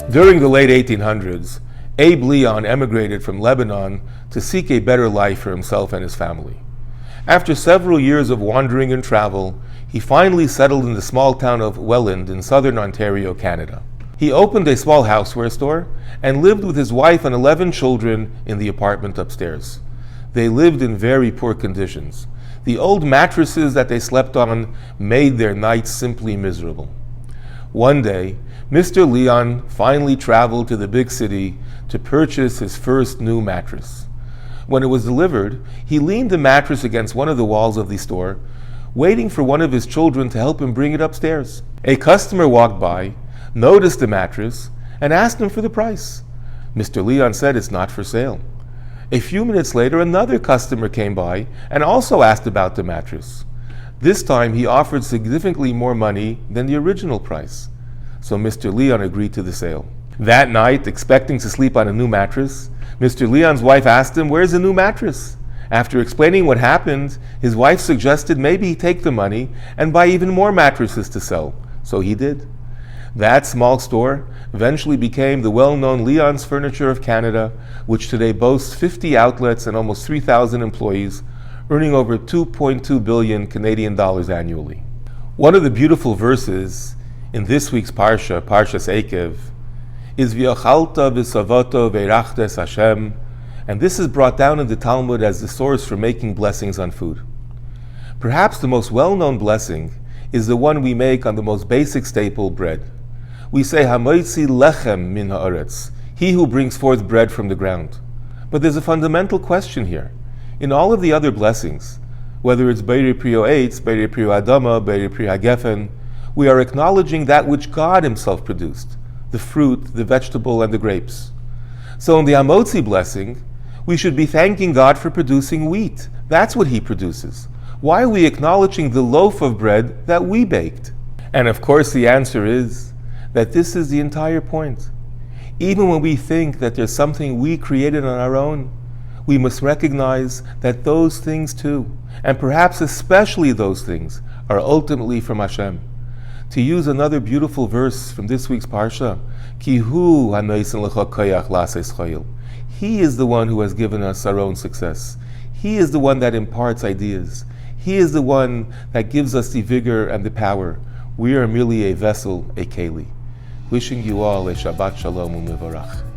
During the late 1800s, Abe Leon emigrated from Lebanon to seek a better life for himself and his family. After several years of wandering and travel, he finally settled in the small town of Welland in southern Ontario, Canada. He opened a small houseware store and lived with his wife and 11 children in the apartment upstairs. They lived in very poor conditions. The old mattresses that they slept on made their nights simply miserable. One day, Mr. Leon finally traveled to the big city to purchase his first new mattress. When it was delivered, he leaned the mattress against one of the walls of the store, waiting for one of his children to help him bring it upstairs. A customer walked by, noticed the mattress, and asked him for the price. Mr. Leon said it's not for sale. A few minutes later, another customer came by and also asked about the mattress. This time, he offered significantly more money than the original price. So Mr. Leon agreed to the sale. That night, expecting to sleep on a new mattress, Mr. Leon's wife asked him, "Where's the new mattress?" After explaining what happened, his wife suggested maybe he take the money and buy even more mattresses to sell. So he did. That small store eventually became the well-known Leon's Furniture of Canada, which today boasts 50 outlets and almost 3,000 employees, earning over 2.2 billion Canadian dollars annually. One of the beautiful verses in this week's Parsha, Parshas Eikev, is V'yochalta v'savoto v'erachtes Hashem, and this is brought down in the Talmud as the source for making blessings on food. Perhaps the most well-known blessing is the one we make on the most basic staple, bread. We say, Hamoitzi lechem min haaretz, he who brings forth bread from the ground. But there's a fundamental question here. In all of the other blessings, whether it's Beiri Prio Eitz, Beiri Prio Adama, Beiri Prio Hagefen, we are acknowledging that which God himself produced, the fruit, the vegetable, and the grapes. So in the Hamotzi blessing, we should be thanking God for producing wheat. That's what he produces. Why are we acknowledging the loaf of bread that we baked? And of course the answer is that this is the entire point. Even when we think that there's something we created on our own, we must recognize that those things too, and perhaps especially those things, are ultimately from Hashem. To use another beautiful verse from this week's Parsha, Ki hu hanoisen lecha koyach la'ases chayil. He is the one who has given us our own success. He is the one that imparts ideas. He is the one that gives us the vigor and the power. We are merely a vessel, a keli. Wishing you all a Shabbat Shalom u'mevarach.